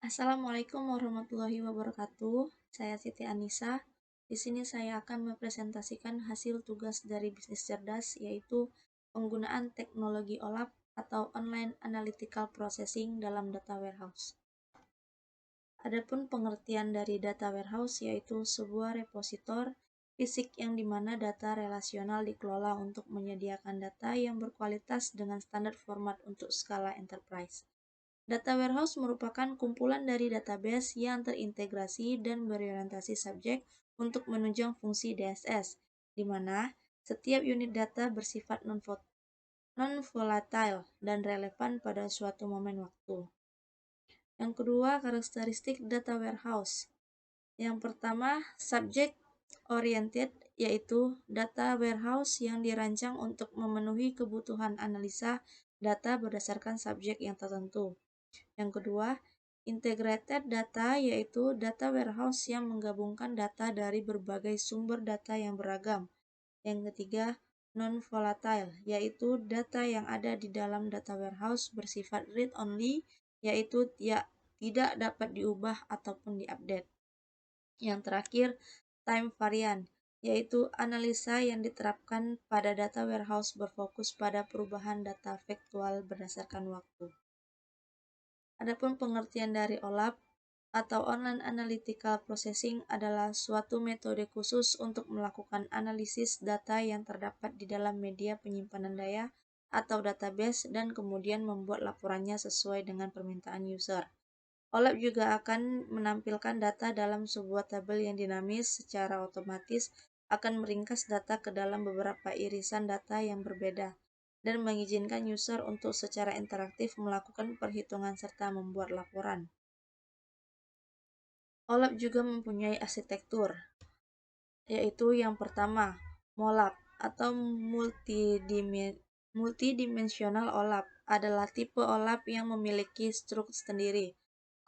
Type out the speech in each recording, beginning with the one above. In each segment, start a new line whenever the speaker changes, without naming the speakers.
Assalamualaikum warahmatullahi wabarakatuh. Saya Siti Anissa. Di sini saya akan mempresentasikan hasil tugas dari bisnis cerdas, yaitu penggunaan teknologi OLAP atau Online Analytical Processing dalam data warehouse. Adapun pengertian dari data warehouse yaitu sebuah repositor fisik yang dimana data relasional dikelola untuk menyediakan data yang berkualitas dengan standar format untuk skala enterprise. Data warehouse merupakan kumpulan dari database yang terintegrasi dan berorientasi subjek untuk menunjang fungsi DSS, di mana setiap unit data bersifat non-volatile dan relevan pada suatu momen waktu. Yang kedua, karakteristik data warehouse. Yang pertama, subject oriented, yaitu data warehouse yang dirancang untuk memenuhi kebutuhan analisa data berdasarkan subjek yang tertentu. Yang kedua, integrated data, yaitu data warehouse yang menggabungkan data dari berbagai sumber data yang beragam. Yang ketiga, non-volatile, yaitu data yang ada di dalam data warehouse bersifat read-only, yaitu tidak dapat diubah ataupun diupdate. Yang terakhir, time variant, yaitu analisa yang diterapkan pada data warehouse berfokus pada perubahan data faktual berdasarkan waktu. Adapun pengertian dari OLAP atau Online Analytical Processing adalah suatu metode khusus untuk melakukan analisis data yang terdapat di dalam media penyimpanan daya atau database dan kemudian membuat laporannya sesuai dengan permintaan user. OLAP juga akan menampilkan data dalam sebuah tabel yang dinamis secara otomatis akan meringkas data ke dalam beberapa irisan data yang berbeda dan mengizinkan user untuk secara interaktif melakukan perhitungan serta membuat laporan. OLAP juga mempunyai arsitektur, yaitu yang pertama, MOLAP atau multidimensional OLAP adalah tipe OLAP yang memiliki struktur sendiri.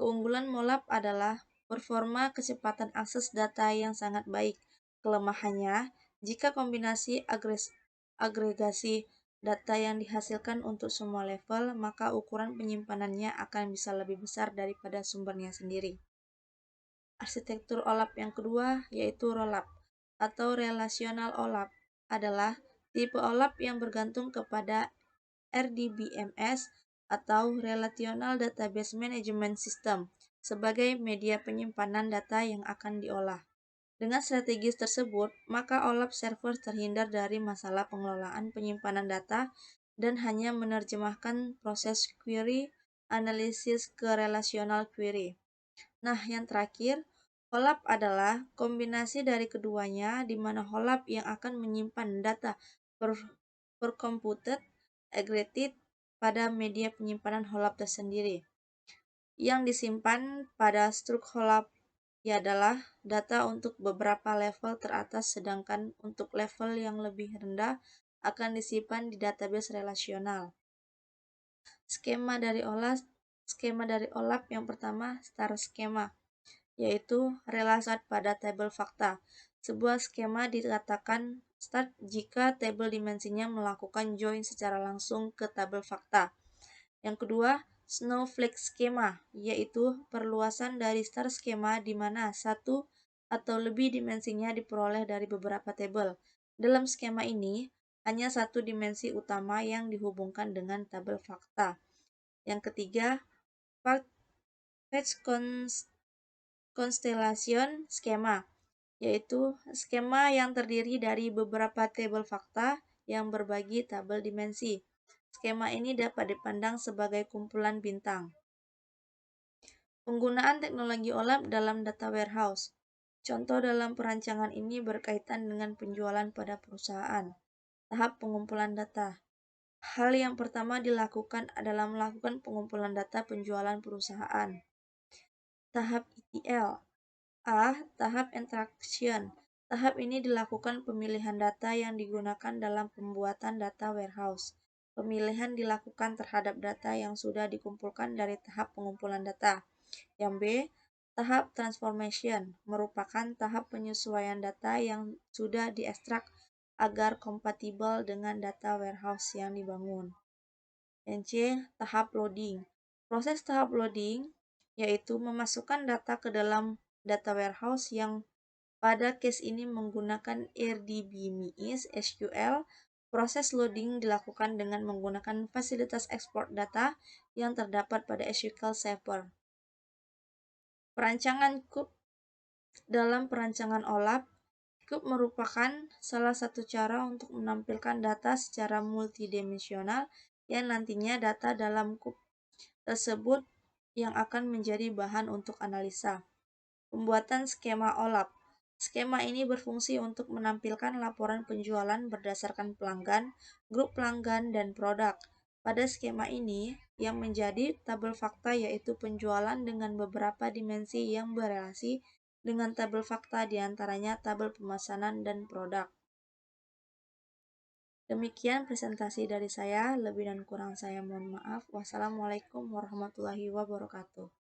Keunggulan MOLAP adalah performa kecepatan akses data yang sangat baik. Kelemahannya, jika kombinasi agregasi data yang dihasilkan untuk semua level, maka ukuran penyimpanannya akan bisa lebih besar daripada sumbernya sendiri. Arsitektur OLAP yang kedua yaitu ROLAP atau Relational OLAP adalah tipe OLAP yang bergantung kepada RDBMS atau Relational Database Management System sebagai media penyimpanan data yang akan diolah. Dengan strategi tersebut, maka OLAP server terhindar dari masalah pengelolaan penyimpanan data dan hanya menerjemahkan proses query analisis ke relational query. Nah, yang terakhir, HOLAP adalah kombinasi dari keduanya, di mana HOLAP yang akan menyimpan data per computed aggregated pada media penyimpanan HOLAP tersendiri. Yang disimpan pada struk HOLAP adalah data untuk beberapa level teratas, sedangkan untuk level yang lebih rendah akan disimpan di database relasional. Skema dari OLAP yang pertama, star skema, yaitu relasi pada tabel fakta. Sebuah skema dikatakan start jika tabel dimensinya melakukan join secara langsung ke tabel fakta. Yang kedua, snowflake skema, yaitu perluasan dari star skema di mana satu atau lebih dimensinya diperoleh dari beberapa tabel. Dalam skema ini, hanya satu dimensi utama yang dihubungkan dengan tabel fakta. Yang ketiga, patch constellation skema, yaitu skema yang terdiri dari beberapa tabel fakta yang berbagi tabel dimensi. Skema ini dapat dipandang sebagai kumpulan bintang. Penggunaan teknologi OLAP dalam data warehouse. Contoh dalam perancangan ini berkaitan dengan penjualan pada perusahaan. Tahap pengumpulan data. Hal yang pertama dilakukan adalah melakukan pengumpulan data penjualan perusahaan. Tahap ETL. Tahap interaction. Tahap ini dilakukan pemilihan data yang digunakan dalam pembuatan data warehouse. Pemilihan dilakukan terhadap data yang sudah dikumpulkan dari tahap pengumpulan data. Yang B, tahap transformation merupakan tahap penyesuaian data yang sudah diekstrak agar kompatibel dengan data warehouse yang dibangun. Yang C, tahap loading. Proses tahap loading yaitu memasukkan data ke dalam data warehouse yang pada case ini menggunakan RDBMS SQL. Proses loading dilakukan dengan menggunakan fasilitas ekspor data yang terdapat pada SQL Server. Perancangan kube dalam perancangan OLAP, kube merupakan salah satu cara untuk menampilkan data secara multidimensional yang nantinya data dalam kube tersebut yang akan menjadi bahan untuk analisa. Pembuatan skema OLAP. Skema ini berfungsi untuk menampilkan laporan penjualan berdasarkan pelanggan, grup pelanggan, dan produk. Pada skema ini, yang menjadi tabel fakta yaitu penjualan dengan beberapa dimensi yang berelasi dengan tabel fakta diantaranya tabel pemesanan dan produk. Demikian presentasi dari saya, lebih dan kurang saya mohon maaf. Wassalamualaikum warahmatullahi wabarakatuh.